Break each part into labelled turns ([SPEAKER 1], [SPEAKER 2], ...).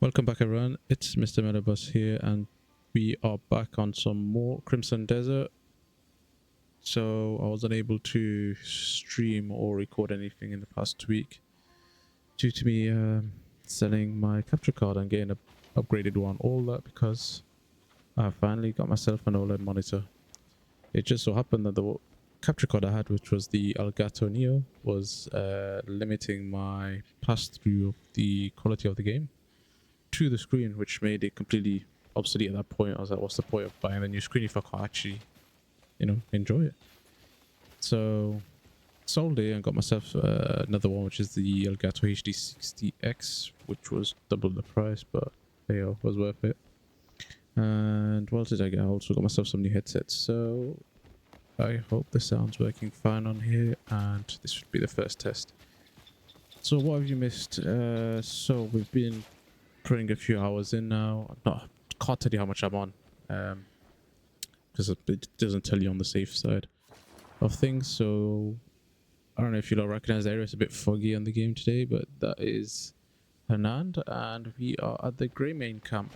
[SPEAKER 1] Welcome back everyone, it's Mr. Metabus here and we are back on some more Crimson Desert. So I wasn't able to stream or record anything in the past week due to me selling my capture card and getting an upgraded one. All that because I finally got myself an OLED monitor. It just so happened that the capture card I had, which was the Elgato Neo, was limiting my pass-through of the quality of the game to the screen, which made it completely obsolete at that point. I was like, what's the point of buying a new screen if I can't actually, enjoy it? So sold it and got myself another one, which is the Elgato HD60X, which was double the price, but hey, was worth it. And what did I get? I also got myself some new headsets. So I hope the sound's working fine on here, and this should be the first test. So what have you missed? So we've been putting a few hours in now. Can't tell you how much I'm on, because it doesn't tell you on the safe side of things. So I don't know if you'll recognize the area. It's a bit foggy on the game today, but that is Hernand, and we are at the Greymane camp.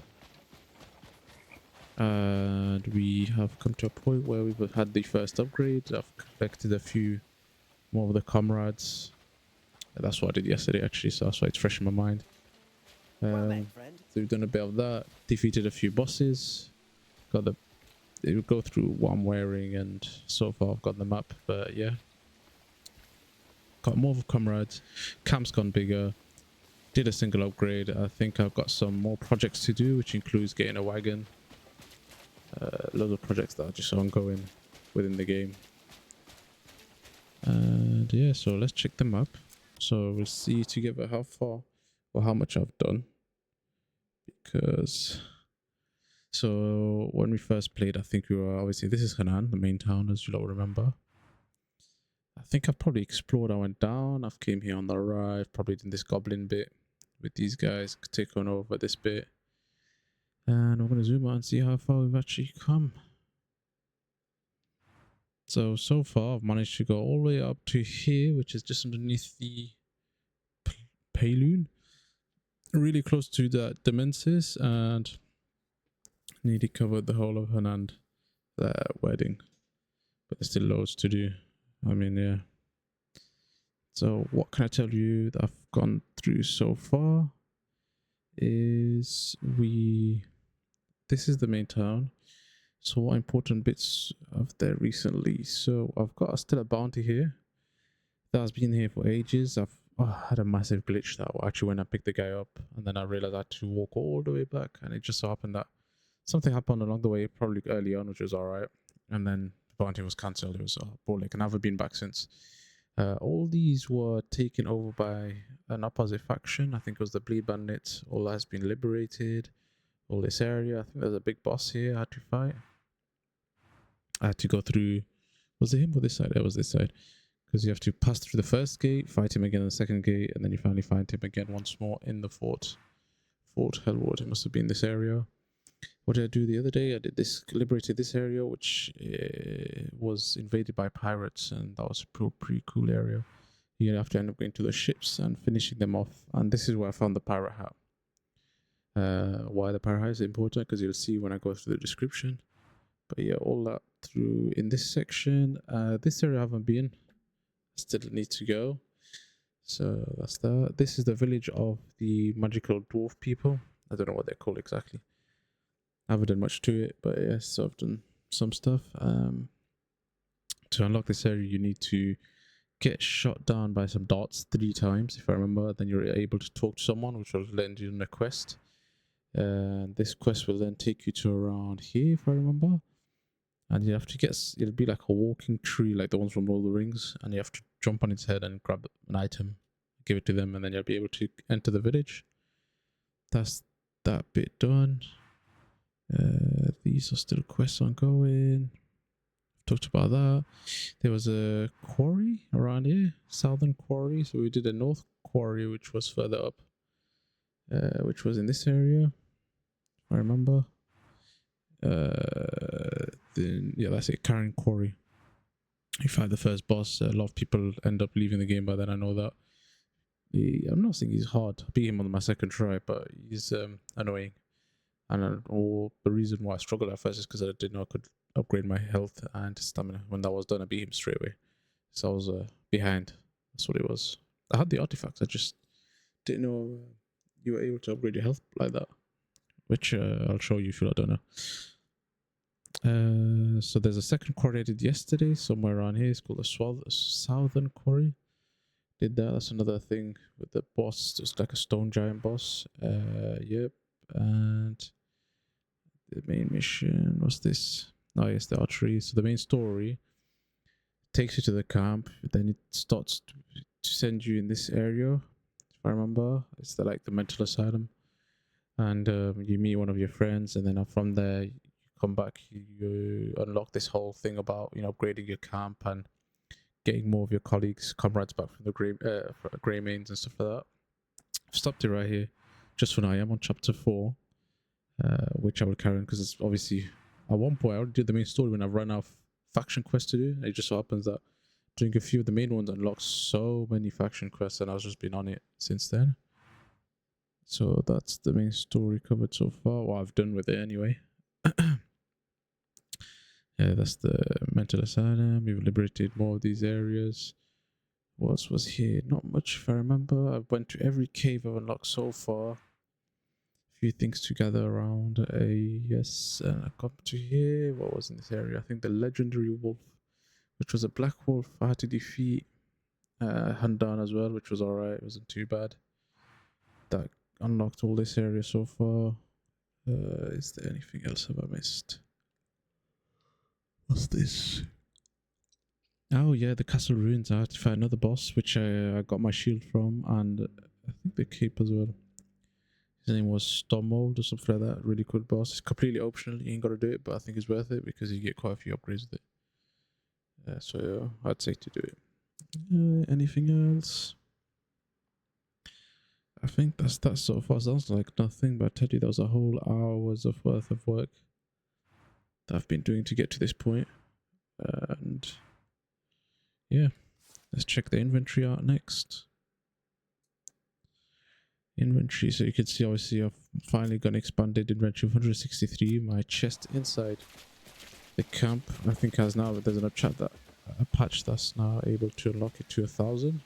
[SPEAKER 1] And we have come to a point where we've had the first upgrade. I've collected a few more of the comrades. That's what I did yesterday actually, so that's why it's fresh in my mind. So we've done a bit of that, defeated a few bosses, got the, it would go through what I'm wearing, and so far I've got the map. But yeah, got more of comrades, camp's gone bigger, did a single upgrade. I think I've got some more projects to do, which includes getting a wagon, loads of projects that are just ongoing within the game. And yeah, so let's check the map. So we'll see together how far or how much I've done. Because so when we first played, I think we were obviously, this is Henan, the main town, as you'll all remember. I think I've probably explored. I went down, I've came here on the right, probably did this goblin bit with these guys, taken over this bit. And we're going to zoom out and see how far we've actually come. So far I've managed to go all the way up to here, which is just underneath the Payloon. Really close to the Demensis, and nearly covered the whole of Hernand, their wedding. But there's still loads to do. I mean, yeah. So what can I tell you that I've gone through so far is this is the main town. So what important bits of there recently? So I've got still a bounty here that has been here for ages. I've had a massive glitch that actually when I picked the guy up, and then I realized I had to walk all the way back, and it just so happened that something happened along the way, probably early on, which was alright, and then the bounty was cancelled. It was Bolek, and I haven't been back since. All these were taken over by an opposite faction. I think it was the Bleed Bandits. All that has been liberated. All this area. I think there's a big boss here I had to fight. I had to go through, was it him or this side? It was this side. Because you have to pass through the first gate, fight him again in the second gate, and then you finally find him again once more in the fort. Fort Hellwood. It must have been this area. What did I do the other day? I did this, liberated this area, which was invaded by pirates, and that was a pretty cool area. You have to end up going to the ships and finishing them off, and this is where I found the pirate hat. Why the pirate hat is important, because you'll see when I go through the description. But yeah, all that through in this section. This area I haven't been, still need to go. So that's that. This is the village of the magical dwarf people. I don't know what they're called exactly. I haven't done much to it, but yes, so I've done some stuff. To unlock this area, you need to get shot down by some dots 3 times, if I remember. Then you're able to talk to someone, which will land you in a quest. And this quest will then take you to around here, if I remember. And you have to get, it'll be like a walking tree, like the ones from Lord of the Rings, and you have to jump on its head and grab an item, give it to them, and then you'll be able to enter the village. That's that bit done. These are still quests ongoing. I've talked about that. There was a quarry around here, southern quarry. So we did a north quarry, which was further up, which was in this area, if I remember. Then yeah, that's it, Karen Quarry. You fight the first boss. A lot of people end up leaving the game by then, I know that. I'm not saying he's hard. I beat him on my second try, but he's annoying. And all the reason why I struggled at first is because I didn't know I could upgrade my health and stamina. When that was done, I beat him straight away. So I was behind. That's what it was. I had the artifacts. I just didn't know you were able to upgrade your health like that, which I'll show you if you don't know. So there's a second quarry I did yesterday somewhere around here. It's called the Southern Quarry. Did that. That's another thing with the boss. It's like a stone giant boss. Yep. And the main mission, what's this? Oh yes, the archery. So the main story takes you to the camp, then it starts to send you in this area, if I remember. It's like the mental asylum, and you meet one of your friends, and then from there you come back, you unlock this whole thing about upgrading your camp and getting more of your comrades back from the grey mains and stuff like that. I've stopped it right here just for now. I am on chapter 4, which I will carry on because it's obviously at one point I already did the main story when I've run out of faction quests to do. It just so happens that doing a few of the main ones unlocks so many faction quests, and I've just been on it since then. So that's the main story covered so far. What I've done with it anyway. Yeah, that's the mental asylum. We've liberated more of these areas. What else was here? Not much if I remember. I went to every cave I've unlocked so far. A few things to gather around. Yes, I come to here. What was in this area? I think the legendary wolf, which was a black wolf. I had to defeat, hunt down as well, which was alright. It wasn't too bad. That unlocked all this area so far. Is there anything else have I missed? What's this? Oh yeah, the castle ruins. I had to fight another boss, which I got my shield from, and I think the cape as well. His name was Stormmold or something like that. Really good boss. It's completely optional. You ain't got to do it, but I think it's worth it because you get quite a few upgrades with it. So yeah, I'd say to do it. Anything else? I think that's that so far. Sounds like nothing, but I tell you, that was a whole hour's of worth of work that I've been doing to get to this point. And yeah, let's check the inventory out next. Inventory, so you can see obviously I've finally got an expanded inventory of 163. My chest inside the camp I think has now, there's an a patch that's now able to unlock it to 1,000.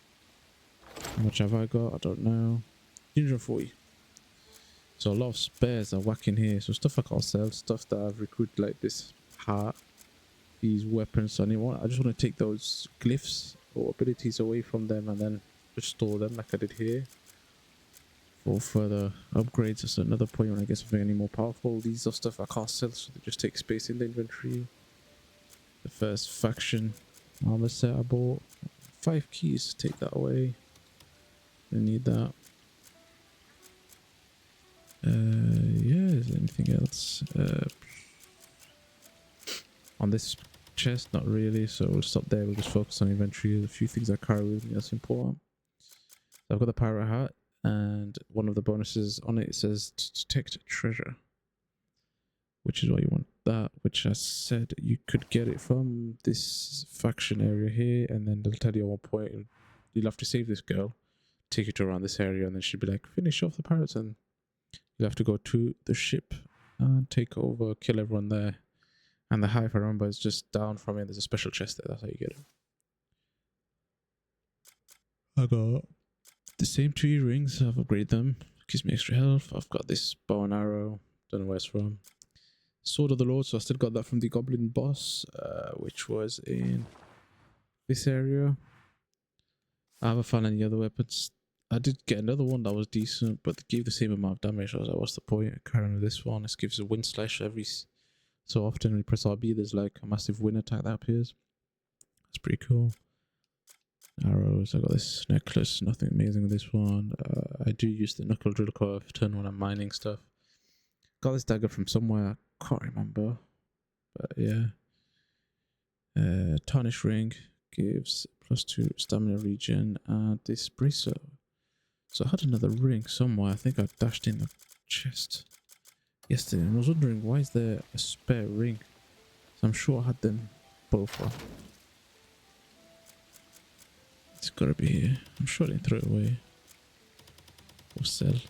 [SPEAKER 1] How much have I got? I don't know. 140. So a lot of spares are whacking here. So stuff I can't sell, stuff that I've recruited, like this hat, these weapons. I just want to take those glyphs or abilities away from them and then just store them like I did here for further upgrades. That's another point when I get something any more powerful. These are stuff I can't sell, so they just take space in the inventory. The first faction armor set I bought. 5 keys, take that away. I need that. Yeah, is there anything else? On this chest, not really, so we'll stop there. We'll just focus on inventory. There's a few things I carry with me that's important. So I've got the pirate hat, and one of the bonuses on it says detect treasure, which is why you want that, which I said you could get it from this faction area here, and then they'll tell you at one point you'll have to save this girl, take you to around this area, and then she'll be like, finish off the pirates, and you'll have to go to the ship and take over, kill everyone there. And the hive, I remember, is just down from it. There's a special chest there. That's how you get it. I got the same 2 earrings. I've upgraded them. Gives me extra health. I've got this bow and arrow. Don't know where it's from. Sword of the Lord. So I still got that from the goblin boss, which was in this area. I haven't found any other weapons. I did get another one that was decent, but it gave the same amount of damage. I was like, what's the point? Carrying this one. This gives a wind slash every so often when you press RB, there's like a massive wind attack that appears. That's pretty cool. Arrows, I got this necklace, nothing amazing with this one. I do use the knuckle drill quite often when I'm mining stuff. Got this dagger from somewhere, I can't remember. But yeah. Tarnish ring gives +2 stamina regen, and this bracelet. So I had another ring somewhere. I think I dashed in the chest yesterday, and I was wondering why is there a spare ring. So I'm sure I had them both on. It's gotta be here. I'm sure I didn't throw it away. for sale.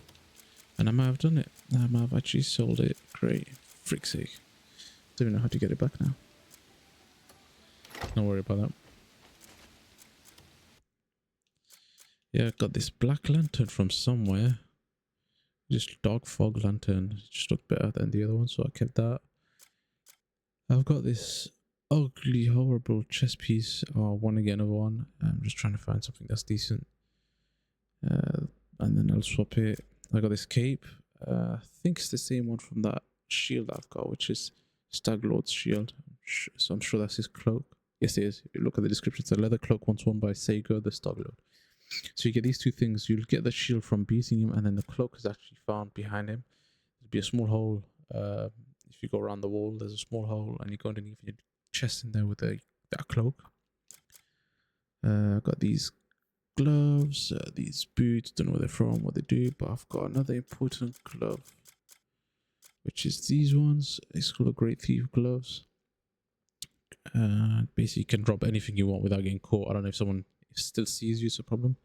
[SPEAKER 1] And I might have done it. I might have actually sold it. Great. Frick's sake. Don't even know how to get it back now. Don't worry about that. Yeah, I got this black lantern from somewhere. Just dog fog lantern. It just looked better than the other one, so I kept that. I've got this ugly, horrible chess piece. Oh, one again of one. I'm just trying to find something that's decent. And then I'll swap it. I got this cape. I think it's the same one from that shield I've got, which is Staglord's shield. So I'm sure that's his cloak. Yes, it is. If you look at the description, it's a leather cloak once worn by Sager the Staglord. So you get these two things. You'll get the shield from beating him, and then the cloak is actually found behind him. There'll be a small hole. If you go around the wall, there's a small hole, and you go underneath your chest in there with that cloak. I've got these gloves, these boots. Don't know where they're from, what they do, but I've got another important glove, which is these ones. It's called a Great Thief gloves. Basically, you can drop anything you want without getting caught. I don't know if someone still sees you, it's a problem.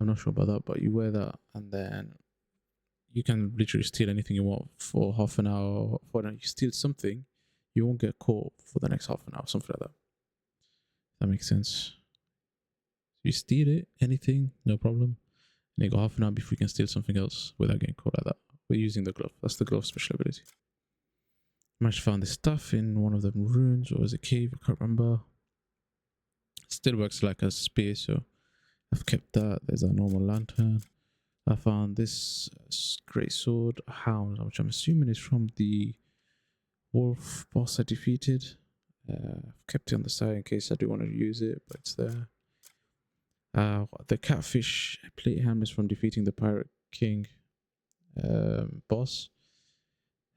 [SPEAKER 1] I'm not sure about that, but you wear that, and then you can literally steal anything you want for half an hour. For you steal something, you won't get caught for the next half an hour, something like that. That makes sense. You steal it, anything, no problem. And you go half an hour before you can steal something else without getting caught like that. We're using the glove. That's the glove special ability. I managed to find this stuff in one of the ruins, or was it a cave? I can't remember. Still works like a spear, so I've kept that. There's a normal lantern. I found this great sword, hound, which I'm assuming is from the wolf boss I defeated. I've kept it on the side in case I do want to use it, but it's there. The catfish plate helmet is from defeating the pirate king boss,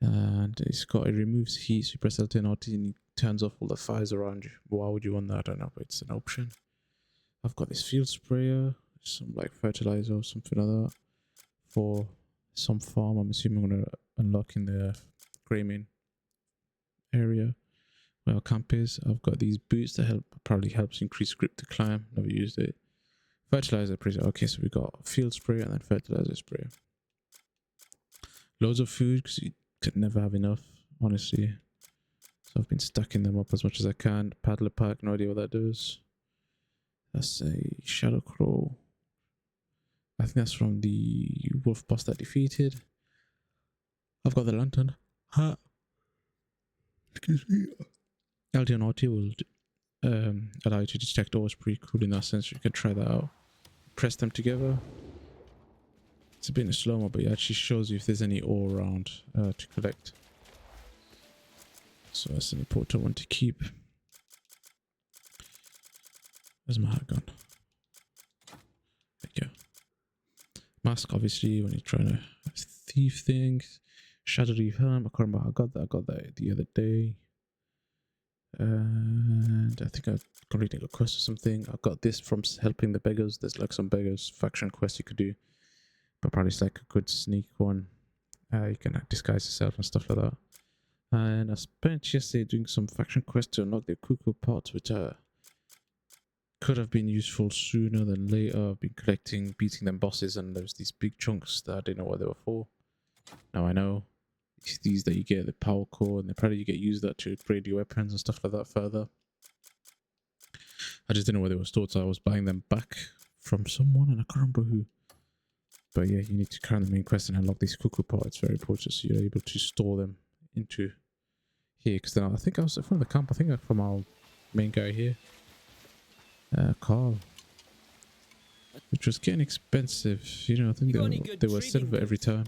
[SPEAKER 1] and it removes heat. So you press L10 RT and it turns off all the fires around you. Why would you want that? I don't know, but it's an option. I've got this field sprayer, some like fertilizer or something like that for some farm. I'm assuming I'm gonna unlock in the Greymane area where our camp is. I've got these boots that probably helps increase grip to climb. Never used it. Fertilizer sprayer. Okay, so we got field sprayer and then fertilizer sprayer. Loads of food because you could never have enough, honestly. So I've been stacking them up as much as I can. Paddler pack, no idea what that does. That's a shadow crow. I think that's from the wolf boss that defeated. I've got the lantern. Ha. Excuse me. LD and RT will allow you to detect ores. Pretty cool in that sense. You can try that out. Press them together. It's a bit in a slow-mo, but it actually shows you if there's any ore around to collect. So that's an important one to keep. Where's my hat gone? There you go. Mask, obviously, when you're trying to thief things. Shadow Reef helm. I can't remember how I got that the other day. And I think I'm completing a quest or something. I got this from helping the beggars. There's like some beggars faction quest you could do, but probably it's like a good sneak one. You can disguise yourself and stuff like that. And I spent yesterday doing some faction quests to unlock the cuckoo pots, which could have been useful sooner than later. I've been collecting, beating them bosses, and there's these big chunks that I didn't know what they were for. Now I know. It's these that you get the power core, and probably you get used that to upgrade your weapons and stuff like that further. I just didn't know where they were stored, so I was buying them back from someone, and I can't remember who. But yeah, you need to carry the main quest and unlock these cuckoo pots. It's very important, so you're able to store them into here. Because then I think I was from the camp. I think from our main guy here, Carl, which was getting expensive. You know, I think they were silver every time.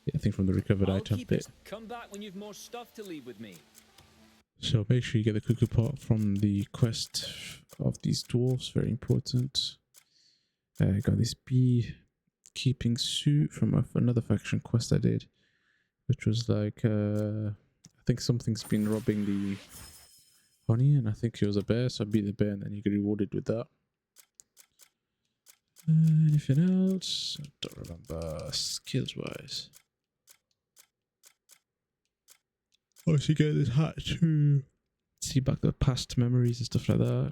[SPEAKER 1] Yeah, I think from the recovered item bit.
[SPEAKER 2] Come back when you've more stuff to leave with me.
[SPEAKER 1] So make sure you get the cuckoo pot from the quest of these dwarves. Very important. I got this beekeeping suit from another faction quest I did, which was like I think something's been robbing the honey, and I think it was a bear, so I beat the bear, and then you get rewarded with that. Anything else? I don't remember skills wise. Oh, so you get this hat to see back the past memories and stuff like that.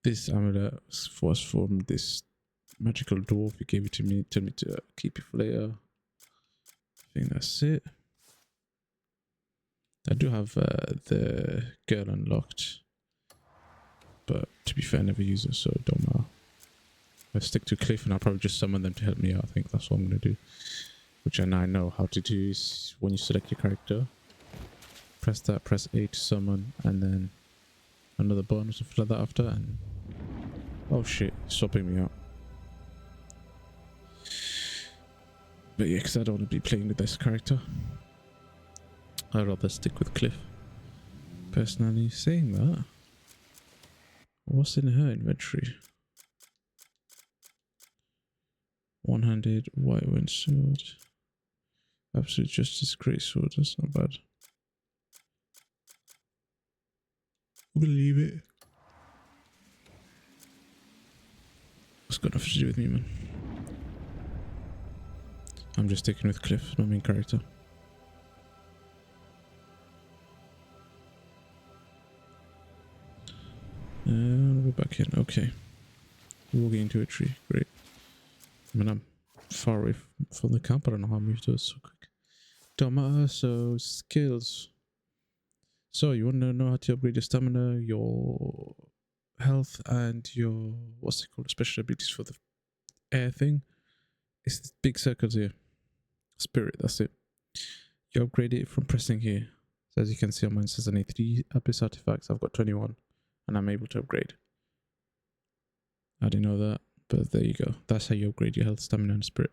[SPEAKER 1] This amulet was from this magical dwarf. He gave it to me. Told me to keep it for later. I think that's it. I do have the girl unlocked, but to be fair, I never use her, so it don't matter. I'll stick to Cliff, and I'll probably just summon them to help me out. I think that's what I'm gonna do. Which I now know how to do is when you select your character, press that, press A to summon, and then another button or something like that after, and oh shit, it's stopping me out. But yeah, because I don't want to be playing with this character. I'd rather stick with Cliff. Personally, saying that, what's in her inventory? One-handed white wind sword. Absolute justice great sword. That's not bad. I'm gonna leave it. It's got nothing to do with me, man. I'm just sticking with Cliff, my main character. And we're back in. Okay. Walking into a tree. Great. I mean, I'm far away from the camp. I don't know how I moved to it so quick. Don't matter. So, skills. So, you want to know how to upgrade your stamina, your health, and your, what's it called, special abilities for the air thing? It's the big circles here. Spirit, that's it. You upgrade it from pressing here. So, as you can see on mine, it says I need 3 Abyss artifacts. I've got 21. And I'm able to upgrade. I didn't know that, but there you go. That's how you upgrade your health, stamina, and spirit.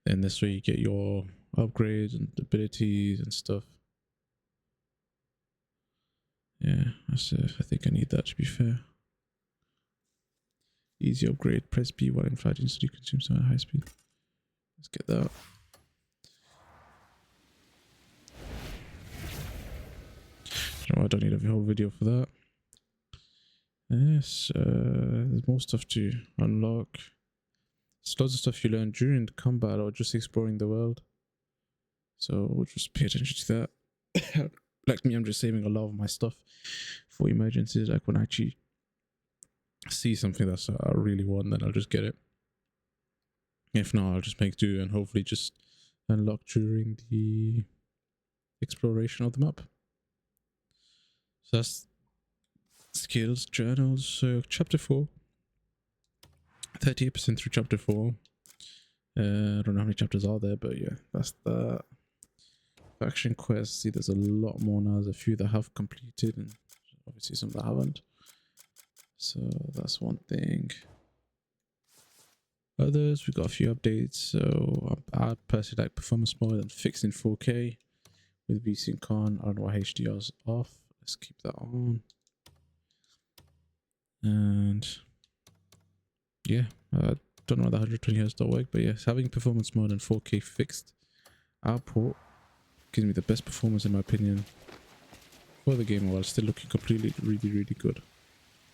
[SPEAKER 1] And this way you get your upgrades and abilities and stuff. Yeah, that's it. I think I need that, to be fair. Easy upgrade. Press B while in flight so you consume some at high speed. Let's get that. I don't need a whole video for that. Yes, there's more stuff to unlock. There's lots of stuff you learn during combat or just exploring the world. So we'll just pay attention to that. Like me, I'm just saving a lot of my stuff for emergencies. Like when I actually see something that's I really want, then I'll just get it. If not, I'll just make do and hopefully just unlock during the exploration of the map. So that's skills, journals. So chapter 4. 38% through chapter 4. I don't know how many chapters are there, but yeah, that's that. Faction quests. See, there's a lot more now. There's a few that have completed, and obviously some that haven't. So that's one thing. Others, we got a few updates. So I personally like performance mode and fixed in 4K with VSync on. I don't know why HDR's off. Let's keep that on. And yeah, I don't know why the 120 Hz don't work, but yes, having performance mode and 4K fixed output gives me the best performance in my opinion for the game while still looking completely really good.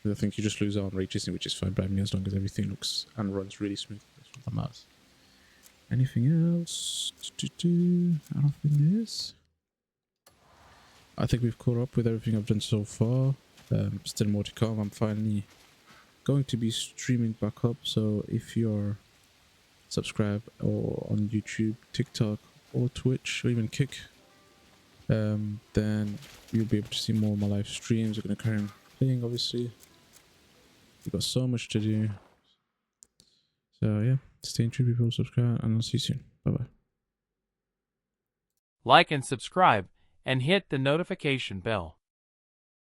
[SPEAKER 1] I think you just lose out on ray tracing, which is fine by me as long as everything looks and runs really smooth on the mouse. Anything else? I don't think there is. I think we've caught up with everything I've done so far. Still more to come. I'm finally going to be streaming back up, so if you're subscribed or on YouTube, TikTok or Twitch or even Kick, then you'll be able to see more of my live streams. We're going to carry on playing, obviously. We've got so much to do. So yeah, stay tuned, people, subscribe, and I'll see you soon. Bye bye.
[SPEAKER 3] Like and subscribe and hit the notification bell.